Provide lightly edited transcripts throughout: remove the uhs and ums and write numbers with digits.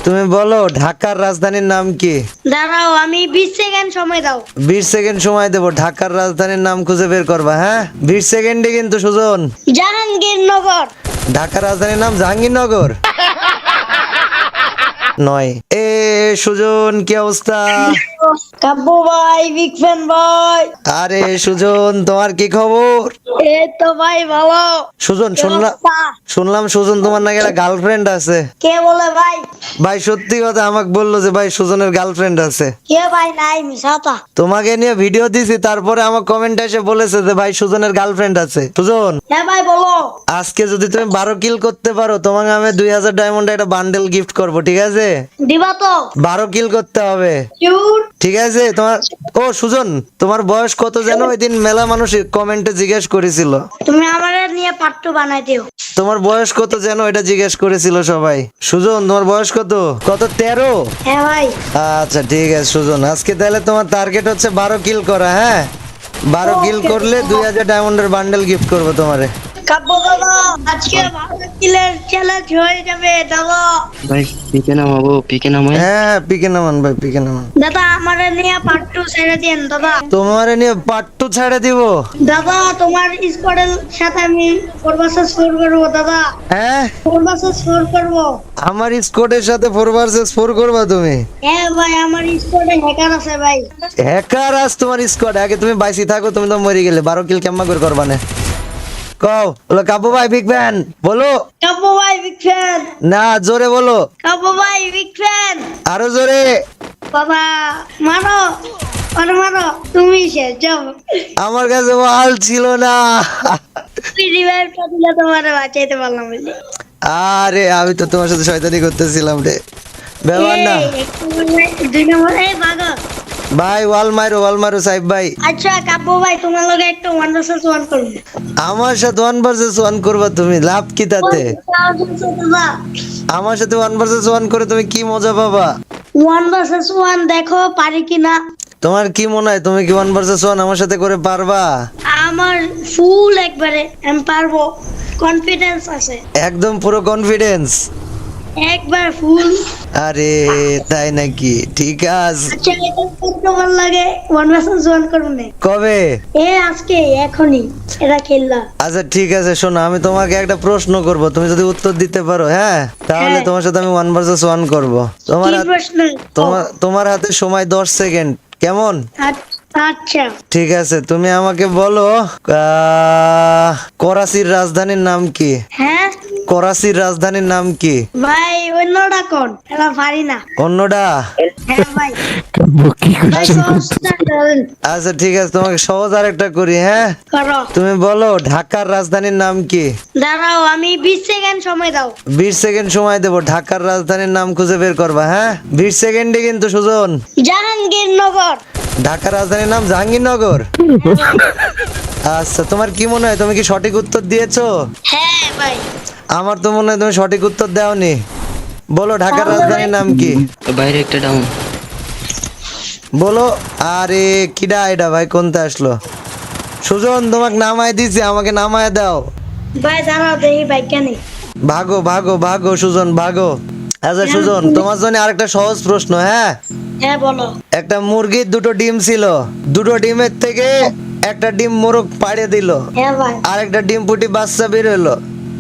তুমি বলো ঢাকার রাজধানীর নাম কি? দাঁড়াও, আমি 20 সেকেন্ড সময় দাও। 20 সেকেন্ড সময় দেবো, ঢাকার রাজধানীর নাম খুঁজে বের করবা। হ্যাঁ, 20 সেকেন্ডে কিন্তু সুজন। জাহাঙ্গীরনগর। ঢাকার রাজধানীর নাম জাহাঙ্গীরনগর নয়। সুজন, কি অবস্থা? কাব্য ভাই, বিগ ফ্যান ভাই। আরে সুজন, তোমার কি খবর? এই তো ভাই ভালো। সুজন, কি অবস্থা? শুনলাম সুজন তোমার নাকি একটা গার্লফ্রেন্ড আছে। কে বলে ভাই? ভাই সত্যি কথা আমাকে বললো যে ভাই সুজনের গার্লফ্রেন্ড আছে। কে ভাই? নাই, মিশাতা। তোমাকে নিয়ে ভিডিও দিছি, তারপরে আমার কমেন্ট এসে বলেছে যে ভাই সুজনের গার্লফ্রেন্ড আছে। সুজন, হ্যাঁ ভাই বলো। আজকে যদি তুমি 12 কিল করতে পারো, তোমাকে আমি 2000 ডায়মন্ড একটা বান্ডেল গিফট করব, ঠিক আছে? দিবা তো? 12 কিল করতে হবে, কিউট। ঠিক আছে? সুজন, তোমার বয়স কত যেন ওই দিন মেলা মানুষ কমেন্টে জিজ্ঞেস করেছিল। তুমি আমারে নিয়ে পার্ট 2 বানাই দিও। তোমার বয়স কত যেন এটা জিজ্ঞেস করেছিল সবাই। সুজন, তোমার বয়স কত? 13? হ্যাঁ ভাই। আচ্ছা ঠিক আছে সুজন, আজকে তাহলে তোমার টার্গেট হচ্ছে 12 কিল করা। হ্যাঁ, 12 কিল করলে 2000 ডায়মন্ডের বান্ডেল গিফট করবো তোমারে। কাব্য দাদা, আজকে 12 কিলের চ্যালেঞ্জ হয়ে যাবে দাদা। ভাই পিকে নামাবো, পিকে নামাই। হ্যাঁ, পিকে নামান ভাই, পিকে নামান। দাদা আমারে নিয়ে পার্ট 2 ছেড়ে দেন দাদা। তোমারে নিয়ে পার্ট 2 ছেড়ে দিব? দাদা তোমার স্কোয়াডের সাথে আমি 4 ভার্সেস 4 করব দাদা। হ্যাঁ, 4 ভার্সেস 4 করব। আমার স্কোয়াডের সাথে 4 ভার্সেস 4 করবা তুমি? হ্যাঁ ভাই, আমার স্কোয়াডে হ্যাকার আছে ভাই। হ্যাকার আজ তোমার স্কোয়াড? আগে তুমি বাইসি থাকো, তুমি তো মরে গেলে। 12 কিল কেমন করে করবা না? কও, বলো কাব্য ভাই বিগ ফ্যান বলো। কাব্য ভাই বিগ ফ্যান। না, জোরে বলো, কাব্য ভাই বিগ ফ্যান। আরো জোরে। বাবা মারো, মারো মারো, তুমি শেষ যাও। আমার কাছে ওয়াল ছিল না। তুই রিভাইভটা দিলে তোমারে বাঁচাইতে পারলাম বলে। আরে আমি তো তোমার সাথে শয়তানি করতেছিলাম রে, ব্যাপার না। এই, এক নম্বরে, 2 নম্বরে, এই ভাগো। ভাই ওয়াল মারো সাহেব ভাই। আচ্ছা কাব্য ভাই, তোমার লগে একটা 1 ভার্সেস 1 করব। আমার সাথে 1 ভার্সেস 1 করবা তুমি? লাভ কি তাতে? দাদা আমার সাথে 1 ভার্সেস 1 করে তুমি কি মজা পাবা? 1 ভার্সেস 1 দেখো পারি কিনা। তোমার কি মনে হয় তুমি কি 1 ভার্সেস 1 আমার সাথে করে পারবা? আমার ফুল একবারে আমি পারবো, কনফিডেন্স আছে একদম পুরো কনফিডেন্স? একবার ফুল। আরে তাই নাকি? ঠিক আছে, আচ্ছা এটা করতে ভালো লাগে, 1 ভার্সেস 1 করব না। কবে? আজকে এখনই এটা খেললা। আচ্ছা ঠিক আছে, শোনো আমি তোমাকে একটা প্রশ্ন করব, তুমি যদি উত্তর দিতে পারো, হ্যাঁ, তাহলে হ্যাঁ। তোমার সাথে আমি 1 ভার্সেস 1 করব। তোমার কি প্রশ্ন? তোমার হাতে সময় 10 সেকেন্ড, কেমন? আচ্ছা ঠিক আছে, তুমি আমাকে বলো করাচির রাজধানীর নাম কি? হ্যাঁ করাচির রাজধানীর নাম কি? ভাই, অন্যটা কোন? এটা পারি না। অন্যটা? হ্যাঁ ভাই। ভাই সহজটা করেন। আচ্ছা ঠিক আছে, তোমাকে সহজ আরেকটা করি। হ্যাঁ, করো। তুমি বলো ঢাকার রাজধানীর নাম কি? দাঁড়াও, আমি 20 সেকেন্ড সময় দাও। 20 সেকেন্ড সময় দেবো, ঢাকার রাজধানীর নাম খুঁজে বের করবা। হ্যাঁ, 20 সেকেন্ডে কিন্তু সুজন। জাহাঙ্গীরনগর। ঢাকার রাজধানীর নাম জাহাঙ্গীরনগর? আচ্ছা, তোমার কি মনে হয় তুমি কি সঠিক উত্তর দিয়েছো? হ্যাঁ ভাই। আমার তো মনে হয় তুমি সঠিক উত্তর দাওনি। বলো ঢাকার রাজধানীর নাম কি? বাইরে একটা ডাউন। বলো। আরে কিডা এটা ভাই, কোনটা আসলো? সুজন, তোমাকে নামায় দিছি, আমাকে নামায় দাও। ভাই দাঁড়াও, দেখি ভাই কেন। ভাগো ভাগো ভাগো সুজন, ভাগো। আচ্ছা সুজন, তোমার জন্য আরেকটা সহজ প্রশ্ন। হ্যাঁ, হ্যাঁ বলো। একটা মুরগির 2টো ডিম ছিল, 2টো ডিমের থেকে একটা ডিম মোরগ পাড়ে দিল, হ্যাঁ ভাই। আর একটা ডিম ফুটি বাচ্চা বের হলো,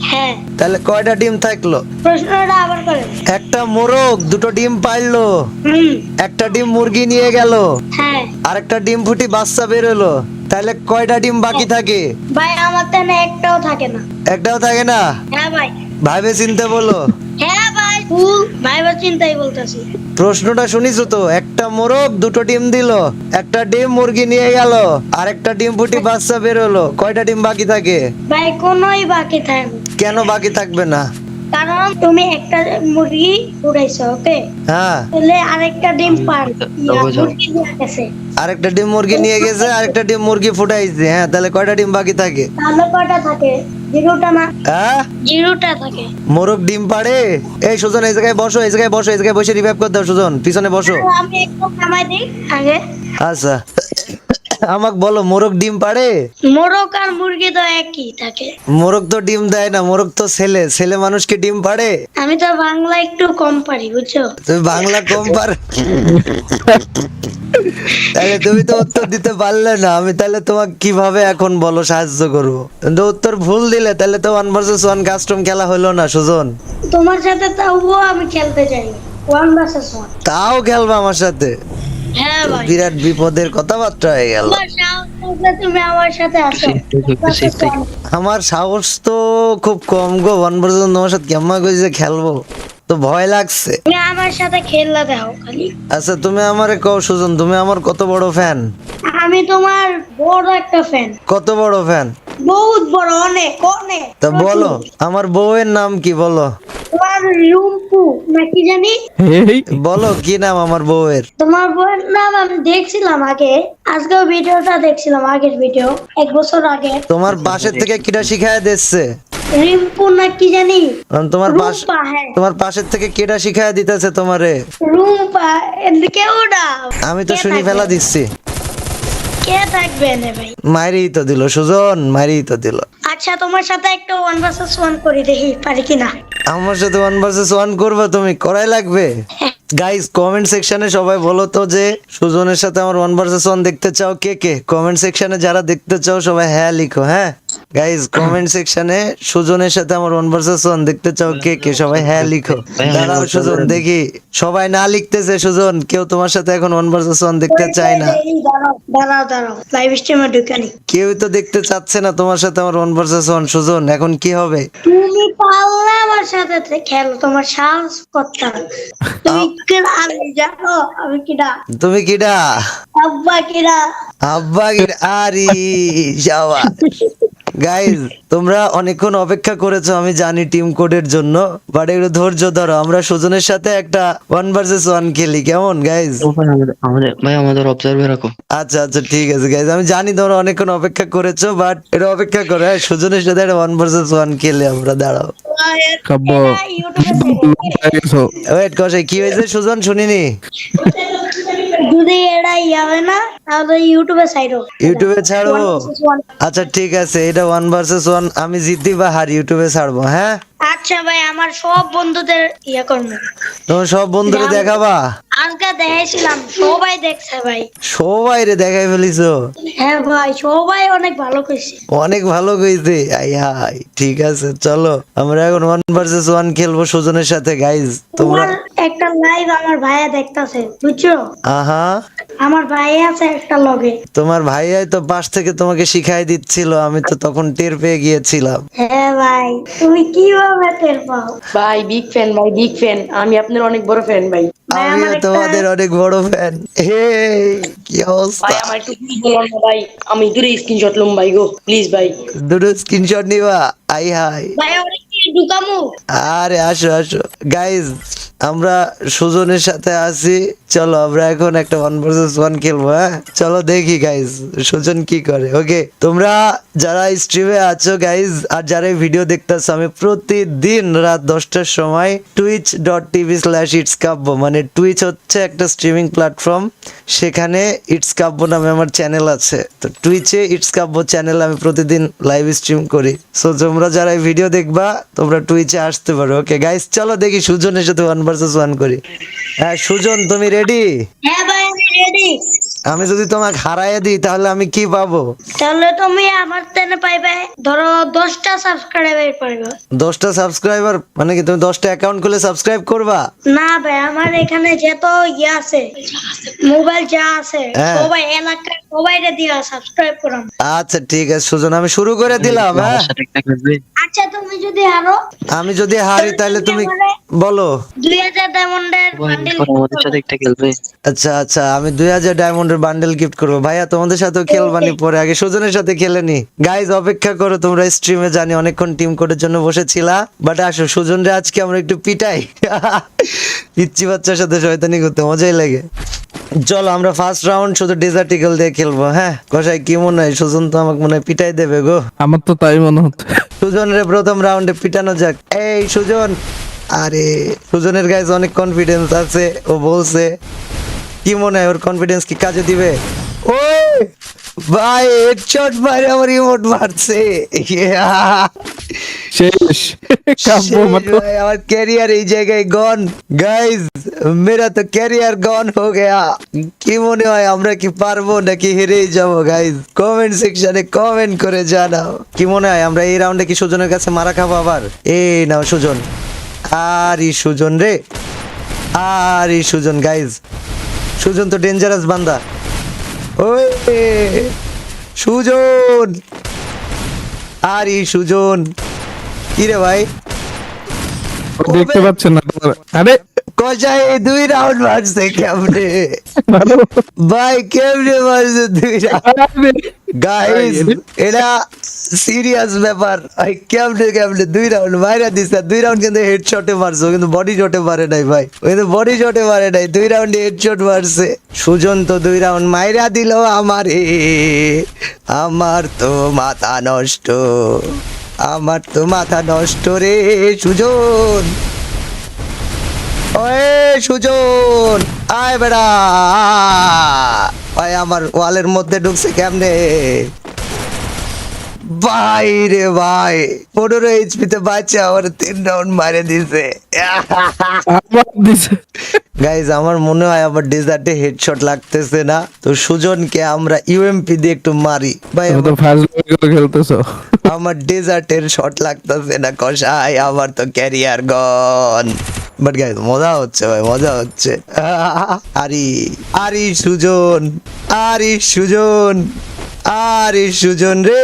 হ্যাঁ, তাহলে কয়টা ডিম থাকলো? প্রশ্নটা আবার করেন। একটা মোরগ 2টো ডিম পাড়লো, হুম। একটা ডিম মুরগি নিয়ে গেল, হ্যাঁ আর একটা ডিম ফুটি বাচ্চা বের হলো, তাহলে কয়টা ডিম বাকি থাকে? ভাই, আমার তো না একটাও থাকে না। একটাও থাকে না? হ্যাঁ ভাই। ভাইবে চিন্তা বলো। হ্যাঁ ভাই, ফুল ভাইবা চিন্তাই বলতেছি। প্রশ্নটা শুনিছো তো? একটা মোরগ 2টো ডিম দিল, একটা ডিম মুরগি নিয়ে গেল, আর একটা ডিম ফুটি বাচ্চা বের হলো, কয়টা ডিম বাকি থাকে? ভাই কোনোই বাকি থাকে না। কেন বাকি থাকবে না? কারণ তুমি একটা মুরগি উড়াইছো, ওকে, হ্যাঁ, তাহলে আরেকটা ডিম পার তবে যাও। মুরগি দিয়ে গেছে, আরেকটা ডিম মুরগি নিয়ে গেছে, আরেকটা ডিম মুরগি ফুটাইছে। হ্যাঁ, তাহলে কয়টা ডিম বাকি থাকে? তাহলে কয়টা থাকে? জিরোটা না? হ্যাঁ, জিরোটা থাকে। মোরগ ডিম পাড়ে। এই সুজন, এই জায়গায় বসো, এই জায়গায় বসো, এই জায়গায় বসে রিভাইভ করে দাও। সুজন পিছনে বসো। আমি একটু নামাই দিই আগে। আচ্ছা আমাকে বলো, মোরগ ডিম পাড়ে? মোরগ আর মুরগি তো একই থাকে। মোরগ তো ডিম দেয় না, মোরগ তো ছেলে, ছেলে মানুষকে ডিম পাড়ে? আমি তো বাংলা একটু কম পারি বুঝছো। তুমি বাংলা কম পার? তাহলে তুমি তো উত্তর দিতে পারলে না, আমি তাহলে তোমাকে কিভাবে এখন বলো সাহায্য করবো? কিন্তু উত্তর ভুল দিলে তাহলে তো 1 ভার্সেস 1 কাস্টম খেলা হলো না সুজন। তোমার সাথে তাও আমি খেলতে চাই 1 ভার্সেস 1। তাও খেলবা আমার সাথে? হ্যাঁ ভাই, বিরাট বিপদের কথাবার্তা হয়ে গেল। তোমার সাহস থাকলে তুমি আমার সাথে আসো। আমার সাহস তো খুব কম গো, 1 ভার্সেস 1 তোমার সাথে কেমন কইছে খেলবো, তো ভয় লাগছে। তুমি আমার সাথে খেললা দাও খালি। আচ্ছা তুমি আমারে কও সুজন, তুমি আমার কত বড় ফ্যান? আমি তোমার বড় একটা ফ্যান, কত বড় ফ্যান? বহুত বড়, অনেক অনেক। তা বলো আমার বউয়ের নাম কি বলো? তোমার রুম্পু নাকি জানি। বলো কি নাম আমার বউয়ের? তোমার বউয়ের নাম আমি দেখছিলাম আগে, আজকেও ভিডিওটা দেখছিলাম, আগের ভিডিও 1 বছর আগে। তোমার পাশের থেকে কিটা শিখায় দিচ্ছে? রিম্পু নাকি জানি। তোমার পাশ, রুম্পা, হ্যাঁ তোমার পাশের থেকে কেটা শিখায় দিতেছে তোমারে? রুম্পা। এদিকে ওটা আমি তো শুনি ফেলা দিচ্ছি। কে থাকবে না ভাই? মাইরেই তো দিল সুজন, মাইরেই তো দিল। আচ্ছা তোমার সাথে একটা 1 ভার্সেস 1 করি, দেখি পারি কিনা। আমার সাথে 1 ভার্সেস 1 করবা তুমি? করাই লাগবে। গাইস কমেন্ট সেকশনে সবাই বলো তো যে সুজনের সাথে আমার 1 ভার্সেস 1 দেখতে চাও কে কে? কমেন্ট সেকশনে যারা দেখতে চাও সবাই হ্যাঁ লিখো। হ্যাঁ গাইস কমেন্ট সেকশনে সুজনের সাথে আমার 1 ভার্সেস 1 দেখতে চাও কে কে? সবাই হ্যাঁ লিখো। দাঁড়াও সুজন দেখি, সবাই না লিখতেছে সুজন, কেউ তোমার সাথে এখন 1 ভার্সেস 1 দেখতে চায় না। এই দাঁড়াও লাইভ স্ট্রিমে ঢুকানি। কেউ তো দেখতে চাচ্ছে না তোমার সাথে আমার 1 ভার্সেস 1 সুজন, এখন কি হবে? তুমি পারলে আমার সাথে খেলো, তোমার সাহস করতে হবে। তুমি কিরা? আমি জানো আমি কিরা। তুমি কিডা? আব্বা কিরা। আব্বা কিডা? আরে শাবাশ। গাইজ তোমরা অনেকক্ষণ অপেক্ষা করেছো আমি জানি টিম কোডের জন্য, বাট একটু ধৈর্য ধরো, আমরা সুজনের সাথে একটা 1 ভার্সেস 1 খেলি, কেমন গাইজ? ও ভাই আমাদের অবজার্ভে রাখো। আচ্ছা আচ্ছা ঠিক আছে গাইজ, আমি জানি তোমরা অনেকক্ষণ অপেক্ষা করেছো, বাট এটা অপেক্ষা করো। হ্যাঁ সুজনের সাথে একটা 1 ভার্সেস 1 খেলে আমরা, দাঁড়াও। কাব্য ওয়েট কষাই কি হয়েছে সুজন শুনিনি? যদি এটা হবে না তাহলে ইউটিউবে ছাইরো। ইউটিউবে ছাড়বো? আচ্ছা ঠিক আছে, এটা 1 ভার্সেস 1 আমি জিতি বা হারি ইউটিউবে ছাড়বো। হ্যাঁ আচ্ছা ভাই, আমার সব বন্ধুদের করবো। তোমার সব বন্ধুরে দেখাবা? আজকে দেখাইছিলাম, সবাই দেখছে ভাই। সবাই রে দেখাই ফেলিছো? হ্যাঁ ভাই, সবাই অনেক ভালো কইছে। অনেক ভালো কইছে। আই হাই ঠিক আছে, চলো আমরা এখন 1 ভার্সেস 1 খেলবো সুজনের সাথে। গাইজ তোমরা তোমার একটা লাইভ আমার ভাইয়া দেখতাছে বুঝছো। আহা, আমার ভাই আছে একটা লগে। তোমার ভাইয়াই তো পাশ থেকে তোমাকে শিখাই দিচ্ছিল, আমি তো তখন টের পেয়ে গিয়েছিলাম। হ্যাঁ ভাই, তুমি কিভাবে টের পাও? ভাই বিগ ফ্যান, ভাই বিগ ফ্যান, আমি আপনার অনেক বড় ফ্যান ভাই। ভাই, আমিও আমার একটা- তোমাদের অনেক বড় ফ্যান। হে কি অবস্থা? ভাই আমার একটু প্লিজ বলুন না ভাই, আমি দূরে স্ক্রিনশট লুম ভাই গো প্লিজ ভাই। দুটো স্ক্রিনশট নিবা? আই হাই। ভাই অনেক কি ঢুকামু। আরে আসো আসো গাইজ, আমরা সুজনের সাথে আছি, চলো আমরা এখন একটা 1 ভার্সেস 1 খেলবো। হ্যাঁ চলো দেখি গাইজ সুজন কি করে। ওকে তোমরা যারা স্ট্রিমে আছো গাইজ আর যারা ভিডিও দেখতেছো, আমি প্রতিদিন রাত 10টার সময় twitch.tv/itskabbyo, মানে টুইচ হচ্ছে একটা স্ট্রিমিং প্ল্যাটফর্ম, সেখানে ইটস কাব্য নামে আমার চ্যানেল আছে, তো টুইচে ইটস কাব্য চ্যানেল আমি প্রতিদিন লাইভ স্ট্রিম করি। সো তোমরা যারা এই ভিডিও দেখবা তোমরা টুইচে আসতে পারো। ওকে গাইস চলো দেখি সুজনের সাথে 1 ভার্সেস 1 করি। হ্যাঁ সুজন তুমি রেডি? হ্যাঁ ভাই আমি রেডি। আমি যদি তোমাকে হারাইয়ে দিই তাহলে আমি কি পাবো? তাহলে তুমি আমার তেনে পাইবে ধরো 10টা সাবস্ক্রাইবার পাইবে। 10টা সাবস্ক্রাইবার মানে কি তুমি 10টা অ্যাকাউন্ট খুলে সাবস্ক্রাইব করবা? না ভাই, আমার এখানে যত আছে মোবাইল যা আছে হ্যাঁ। সবাই এলাকার সবাইরে দিয়া সাবস্ক্রাইব করাম। আচ্ছা ঠিক আছে সুজন, আমি শুরু করে দিলাম। হ্যাঁ আমার সাথে একটা খেলবে? আচ্ছা তুমি যদি আরো আমি যদি হারি তাহলে তুমি বলো। 2000 ডায়মন্ডের ভাই বান্ডেল আমাদের সাথে একটা খেলবে? আচ্ছা আচ্ছা আমি 2000 ডায়মন্ডের বান্ডেল গিফট করবো। ভাইয়া তোমাদের সাথেও খেলবানি পরে, আগে সুজনের সাথে খেলে নি। গাইজ অপেক্ষা করো, তোমরা স্ট্রিমে জানি অনেকক্ষণ টিম কোডের জন্য বসেছিলা, বাট আসো সুজন রে আজকে আমরা একটু পিটাই। পিচ্চি বাচ্চার সাথে শয়তানি করতে মজাই লাগে। চলো আমরা ফার্স্ট রাউন্ড শুধু ডেজার্ট ইগল দিয়ে খেলবো। হ্যাঁ কষাই কি মনে হয়, সুজন তো আমাকে মনে হয় পিটাই দেবে গো। আমার তো তাই মনে হচ্ছে। সুজন রে প্রথম রাউন্ডে পিটানো যাক। এই সুজন, আরে সুজনের গাইজ অনেক কনফিডেন্স আছে, ও বলছে। কি মনে হয় ওর কনফিডেন্স কি কাজে দিবে? ওই ভাই হেডশট মারে আমার ইমোট মারছে শেষ কাব্য শেষ মতো भाई, আমার ক্যারিয়ার এই জায়গায় গন গাইজ মেরা তো ক্যারিয়ার গন হো গয়া কি মনে হয় আমরা কি পারবো নাকি হেরেই যাবো গাইজ কমেন্ট সেকশনে কমেন্ট করে জানাও কি মনে হয় আমরা এই রাউন্ডে কি সুজনের কাছে মারা খাবো আবার এই নাও সুজন আর এই সুজন রে আর এই সুজন গাইজ সুজন তো ডেঞ্জারাস বান্দা ওই সুজন আর এই সুজন কি রে ভাই দেখতে পাচ্ছেন না তোমার আরে কষাই 2 রাউন্ড মারছে কেমনে ভালো ভাই কেমনে মারছে 2 রাউন্ড গাইস এটা সিরিয়াস ব্যাপার ভাই কেমনে 2 রাউন্ড মাইরা দিছে 2 রাউন্ড কিন্তু হেডশটে মারছো কিন্তু বডি শটে মারে নাই ভাই কিন্তু বডি শটে মারে নাই 2 রাউন্ডে হেডশট মারছে সুজন তো 2 রাউন্ড মাইরা দিল আমারে আমার তো মাথা নষ্ট আমার তো মাথা নষ্ট রে সুজন ওয়ে সুজন আয় বেড়া ভাই আমার ওয়ালের মধ্যে ঢুকছে কেমনে ভাই রে ভাই 15 এইচপি তে বাচ্চা আমার 3 রাউন্ড মারে দিছে আবার দিছে গাইজ আমার মনে হয় আমার ডেজার্টে হেডশট লাগতেছে না তো সুজনকে আমরা ইউএমপি দিয়ে একটু মারি ভাই তুমি তো ফার্স্ট করে খেলতেছো আমার ডেজার্টের শট লাগতেছে না কষাই আমার তো ক্যারিয়ার গন বাট গাইস মজা হচ্ছে ভাই মজা হচ্ছে আরি আরি সুজন আরি সুজন আরি সুজন রে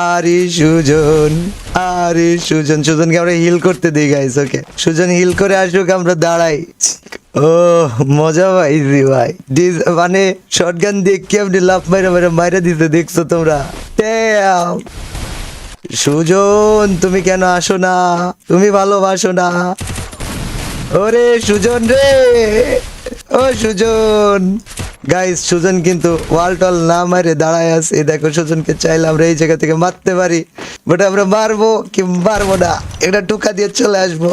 আরে সুজন আরে সুজন সুজনকে আমরা হিল করতে দিই গাইস ওকে সুজন হিল করে আসুক আমরা দাঁড়াই ও মজা পাইছি ভাই মানে শটগান দিয়ে কেমনি লাফ মাইরা দিতে দেখছো তোমরা Damn! সুজন তুমি কেন আসো না তুমি ভালোবাসো না ওরে সুজন রে ও সুজন গাইস সুজন কিন্তু ওয়াল টল না মারে দাঁড়ায় আছে দেখো সুজনকে চাইলে আমরা এই জায়গা থেকে মারতে পারি বাট আমরা মারবো কি মারবো না একটা টুকা দিয়ে চলে আসবো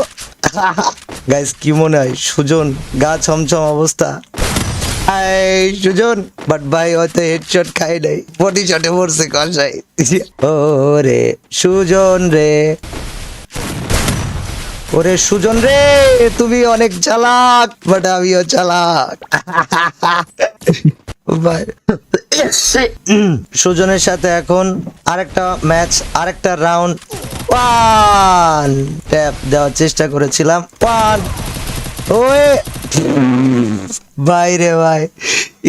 গাইস কি মনে হয় সুজন গা ছমছম অবস্থা এই সুজন বাট ভাই হয়তো হেডশট খাই নাই বডি শটে পড়ছে কষাই ও রে সুজন রে ওরে সুজন রে তুমি অনেক চালাক বাট আমিও চালাক ভাই সুজনের সাথে এখন আরেকটা ম্যাচ আরেকটা রাউন্ড ওয়ান ট্যাপ দেওয়ার চেষ্টা করেছিলাম ওয়ান ওয়ে বাইরে ভাই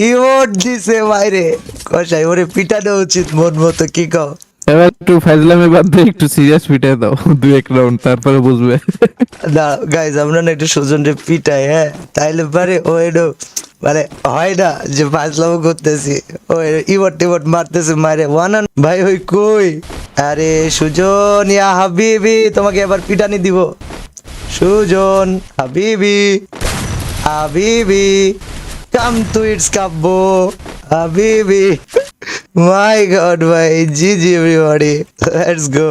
ইমোট দিছে বাইরে কষাই ওরে পিটানো উচিত মন মতো কি কও এবার একটু ফাইজলামি বাদ দিয়ে একটু সিরিয়াস ফিটে দাও 2-1 রাউন্ড তারপরে বুঝবে না গাইজ আমরা না একটু সুজনরে পিটাই হ্যাঁ তাইলে পারে ও এডো মানে হয় না যে ফাজলামো করতেছি ও ইমোট মারতেছে মারে ওয়ান ভাই ওই কই আরে সুজন ইয়া হাবিবি তোমাকে এবার পিটানি দিব সুজন হাবিবি হাবিবি কাম টু ইটস কাব্য হাবিবি মাই গড ভাই জি এভরিবডি লেটস গো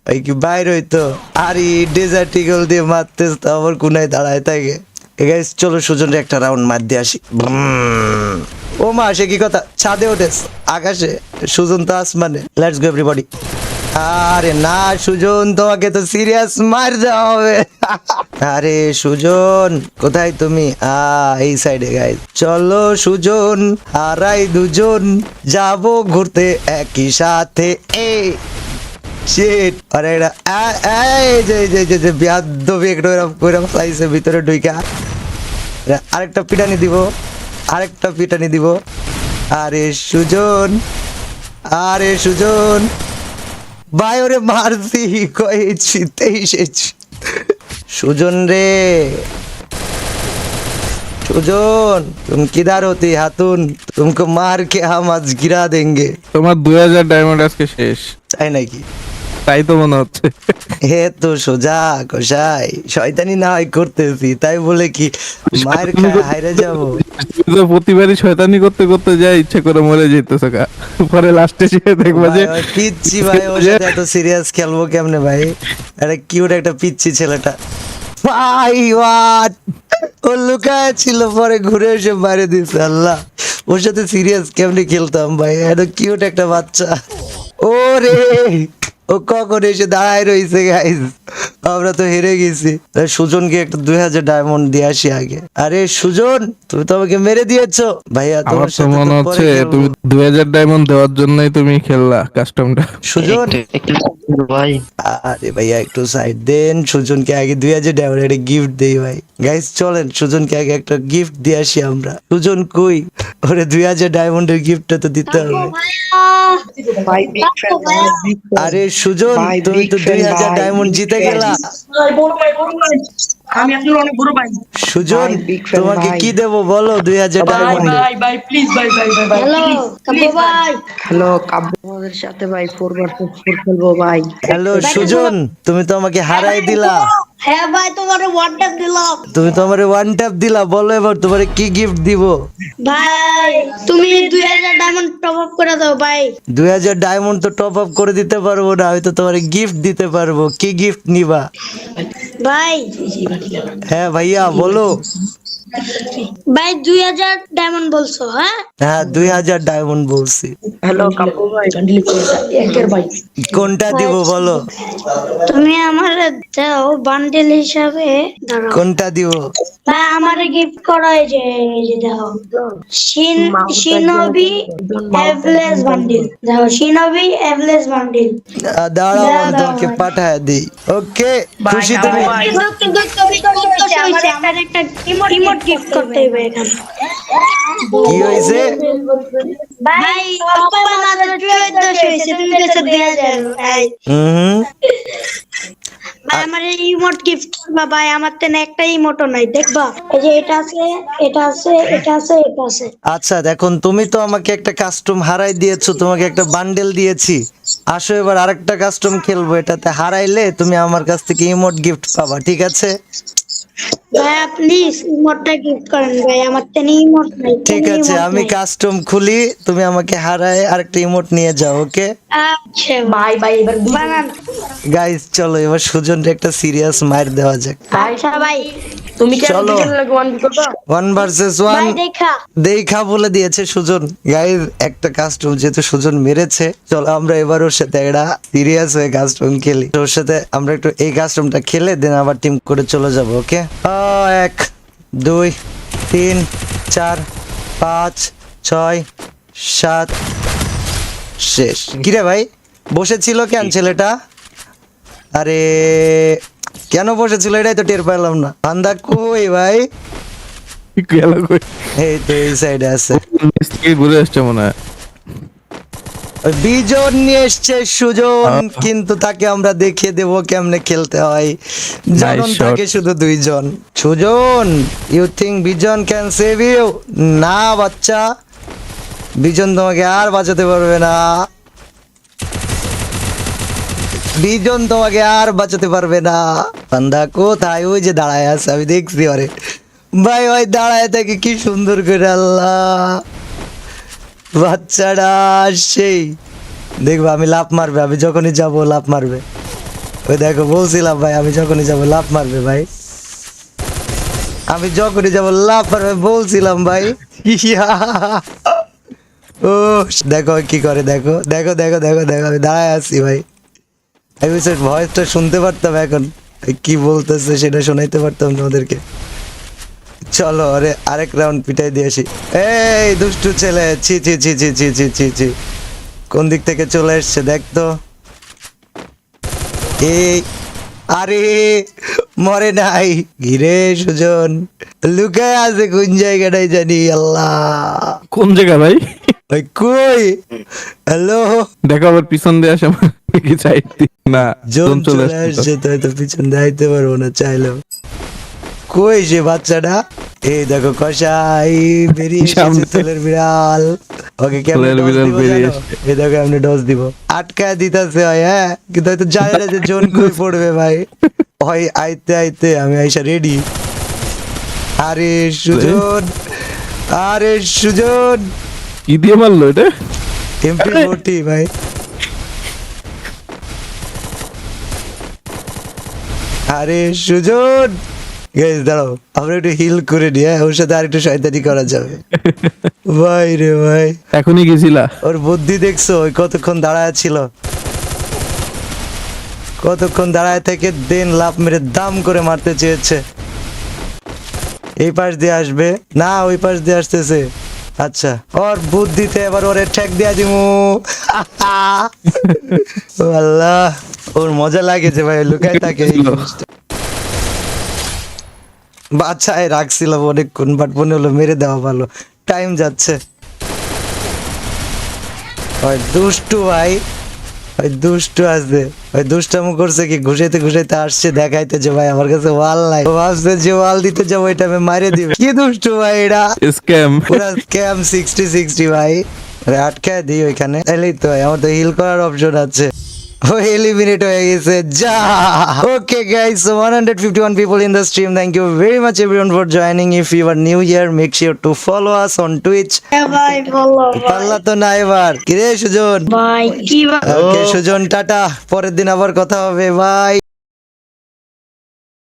ভাই কি বাইর হইতো আর এই ডেজার্ট ইগল দিয়ে মারতেছ তো আমার কোনায় দাঁড়ায় থাকে গাইস চলো সুজনের একটা রাউন্ড মার দিয়ে আসি ও মা সে কি কথা ছাদে ওঠেস আকাশে সুজন তো আসমানে লেটস গো এভরিবডি আরে না সুজন তোমাকে তো সিরিয়াস মার দেওয়া হবে আরে সুজন কোথায় তুমি এই সাইডে গাইস চলো সুজন হারাই দুজন যাব ঘুরতে একই সাথে এই শিট আরে এটা এই যে বিয়াদ্দবি একটু এরকম কইরাম সাইজের ভিতরে ঢুইকা আরেকটা পিটানি দিব আরে সুজন ভাই ওরে মারছি কয়েছি 23 সুজন রে সুজন तुम किधर होती हाथून तुमको मार के हम आज गिरा देंगे তোমার 2000 ডায়মন্ড আজকে শেষ তাই নাকি তাই তো মনে হচ্ছে হে তো সোজা কষাই শয়তানি না হয় করতেছি তাই বলে কি মায়ের খায় হাইরে যাবো তুমি তো প্রতিবারই শয়তানি করতে করতে যাই ইচ্ছে করে মরে যেতেছ গা পরে লাস্টে এসে দেখবা যে ভাই, পিচ্ছি ভাই ওর সাথে এত সিরিয়াস খেলবো কেমনে ভাই একটা কিউট একটা পিচ্ছি ছেলেটা ভাই হোয়াট ও লুকায় ছিল পরে ঘুরে এসে মারে দিছে আল্লাহ ওর সাথে সিরিয়াস কেমনি খেলতাম ভাই, এত কিউট একটা বাচ্চা। ও রে, ও কখন এসে দাঁড়ায় রয়েছে গাইস, আমরা তো হেরে গেছি। সুজনকে একটা 2000 ডায়মন্ড দিয়ে আসি আগে। আরে সুজন, তুমি তো আমাকে মেরে দিয়েছো ভাইয়া, আমার তোমার তো সাথে মনে তো হচ্ছে পরে খেলবো। তুমি 2000 ডায়মন্ড দেওয়ার জন্যই তুমি খেললা কাস্টমটা। সুজন, একটু ভাই আরে ভাইয়া একটু সাইড দেন, সুজনকে আগে 2000 ডায়মন্ড একটা গিফট দেই ভাই। গাইস চলেন সুজনকে আগে একটা গিফট দিয়ে আসি আমরা। সুজন কই, ওরে 2000 ডায়মন্ডের গিফটটা তো দিতে হবে। আরে সুজন, তুমি তো 2000 ডায়মন্ড জিতে গেলা। ভাই বড় ভাই আমি আপনার অনেক বড় ভাই। সুজন, তোমাকে কি দেবো বলো 2000 ভাই ডায়মন্ডে? ভাই ভাই প্লিজ ভাই ভাই ভাই ভাই হ্যালো কাব্য ভাই, হ্যালো কাব্য আমাদের সাথে ভাই 4 খেলবো ভাই। হ্যালো সুজন, তুমি তো আমাকে হারাই দিলা। হ্যাঁ ভাই তোমার ওয়ান ট্যাপ দিলাম। তুমি তো আমারে ওয়ান ট্যাপ দিলা, বলো এবার তোমারে কি গিফট দিব? ভাই তুমি 2000 ডায়মন্ড টপ আপ করে দাও ভাই। 2000 ডায়মন্ড তো টপ আপ করে দিতে পারবো না, হয়তো তোমারে গিফট দিতে পারবো। কি গিফট নিবা? ভাই হ্যাঁ ভাইয়া বলো। ভাই 2000 ডায়মন্ড বলছো? হ্যাঁ হ্যাঁ 2000 ডায়মন্ড বলছি। হ্যালো কাব্য ভাই। একের ভাই কোনটা দিব বলো? তুমি আমার দাও বান্ডেল হিসাবে, দাঁড়াও কোনটা দিব? ভাই আমারে গিফট করো, এই যে দাও শিনোবি এভলেস বান্ডেল, দাও শিনোবি এভলেস বান্ডেল। দাঁড়াও আমি তোমাকে পাঠায় দিই। ওকে, খুশি তুমি? কিন্তু আমার একটা ইমোট গিফট করতে হবে এখানে। কি হয়েছে? ভাই অপার মাত্র 1400 হয়েছে, তুমি কাছে 2000 ভাই। হুম, ভাই আমার এই ইমোট গিফট করবা ভাই, আমার তেনে একটা ইমোটও নাই, দেখবা এই যে এটা আছে, এটা আছে, এটা আছে, এটা আছে। আচ্ছা দেখুন, তুমি তো আমাকে একটা কাস্টম হারাই দিয়েছো, তোমাকে একটা বান্ডেল দিয়েছি। আসো এবার আরেকটা কাস্টম খেলবো, এটাতে হারাইলে তুমি আমার কাছ থেকে ইমোট গিফট পাবা, ঠিক আছে? ভাই প্লিজ ইমোটটা গিফট করেন ভাই, আমার তেনে ইমোট নাই। ঠিক আছে, আমি কাস্টম খুলি, তুমি আমাকে হারায় আরেকটা ইমোট নিয়ে যাও। ওকে আচ্ছা ভাই ভাই এবার বানান। গাইস, চলো এবার সুজনকে একটা সিরিয়াস মার দেওয়া যাক। আচ্ছা ভাই তুমি কি চলো। খেললে লাগে ওয়ান করবা? 1 ভার্সেস ভাই 1 দেখা দেখা বলে দিয়েছে সুজন। গাইস একটা কাস্টম যেহেতু সুজন মেরেছে, চলো আমরা এবার ওর সাথে একটা সিরিয়াস হয়ে কাস্টম খেলি। ওর সাথে আমরা একটু এই কাস্টমটা খেলে দেন আবার টিম করে চলে যাব। ওকে 1 2 3 4 5 6 7 শেষ। কিরে ভাই বসেছিল কেন ছেলেটা? আরে কেন বসেছিল এটাই তো টের পেলাম না। বান্দা কই ভাই? গেল কই? এই তো এই সাইডে আছে। নিচ থেকে ঘুরে আসছে মনে হয়। ওই বিজন নিয়ে এসছে সুজন, কিন্তু তাকে আমরা দেখিয়ে দেবো কেমনে খেলতে হয়। জনন shot. থাকে শুধু 2 জন। Sujan, you think Bijan can save you? না বাচ্চা, বিজন তোমাকে আর বাঁচাতে পারবে না। বিজন তোমাকে আর বাঁচাতে পারবে না। বান্দা কোথায়? ওই যে দাঁড়ায় আছে, আমি দেখছি ওরে ভাই, ওই দাঁড়ায় থাকে কি সুন্দর করে। আল্লাহ, বাচ্চাটা সেই দেখবো আমি লাফ মারবে, আমি যখনই যাবো লাফ মারবে। ওই দেখো বলছিলাম ভাই, আমি যখনই যাবো লাফ মারবে ভাই, আমি যখনই যাবো লাফ মারবে বলছিলাম ভাই। ও দেখো কি করে, দেখো দেখো দেখো দেখো দেখো, আমি দাঁড়ায় আছি ভাই। আমি ভয়েসটা শুনতে পারতাম, এখন কি বলতেছে সেটা শোনাইতে পারতাম তোমাদেরকে। চলো আরে আরেক রাউন্ড পিটাই দিয়ে আসি। এই দুষ্টু ছেলে, ছি ছি ছি ছি ছি ছি ছি ছি, কোন দিক থেকে চলে এসছে দেখ তো। এই আরে মরে নাই, ঘিরে সুজন লুকায় আছে কোন জায়গাটাই জানি। আল্লাহ, কোন জায়গা ভাই? ওই কই? হ্যালো, দেখো আবার পিছন দিয়ে আসে কি চাইতি না। জন জন চলে আসছে তো। আসছে তো, হয়তো পিছন দিয়ে আইতে পারবো না চাইলেও। কই সে বাচ্চাটা? এই দেখো কষাই বেরিয়ে এসেছে, সামনে। তেলের বিড়াল। ওকে কেমনে তেলের ডজ বিড়াল দিব বেরিয়ে জানো? এই দেখো এমনি ডজ দিব, আটকায় দিতেছে হয়। হ্যাঁ কিন্তু হয়তো জানে না যে জোন কই পড়বে ভাই। হয় আইতে আইতে আমি আইসা রেডি। আরে সুজন, আরে সুজন, কি দিয়ে মারলো এটা? MP40 ভাই। আরে সুজন, গাইস দাঁড়াও আমরা একটু হিল করে নিই, হ্যাঁ ওর সাথে আর একটু শয়তানি করা যাবে। ভাই রে ভাই, এখনই গেছিলা? ওর বুদ্ধি দেখছো, ওই কতক্ষণ দাঁড়ায় ছিল, কতক্ষণ দাঁড়ায় থেকে দেন লাভ মেরে দাম করে মারতে চেয়েছে। এই পাশ দিয়ে আসবে না, ওই পাশ দিয়ে আসতেছে। আচ্ছা, ওর বুদ্ধিতে এবার ওরে ঠেক দিয়া দিমু। ও আল্লাহ, ওর মজা লাগে যে ভাই লুকায় থাকে এই জিনিসটা। বাচ্চায় রাখছিলাম অনেকক্ষণ, বাট মনে হলো মেরে দেওয়া ভালো, টাইম যাচ্ছে। ওই দুষ্টু ভাই, ওই দুষ্টু আসবে, ওই দুষ্টামো করছে কি, ঘুষাইতে ঘুষাইতে আসছে দেখাইতে যে ভাই আমার কাছে ওয়াল নাই, ও ভাবছে যে ওয়াল দিতে যাবো ওই টাইমে মারে দিবে। কি দুষ্টু ভাই এটা, স্ক্যাম। পুরা স্ক্যাম 60-60 ভাই। আরে আটকায় দিই ওইখানে, এলেই তো আমার তো হিল করার অপশন আছে। ও এলিমিনেট হয়ে গেছে যা। Okay guys, so 151 people in the stream. Thank you very much everyone for joining. If you are new here, make sure to follow us on Twitch. হ্যাঁ ভাই বলো ভাই। পারলা তো না এবার, কিরে সুজন? ভাই কি ওকে সুজন, টাটা, পরের দিন আবার কথা হবে, বাই।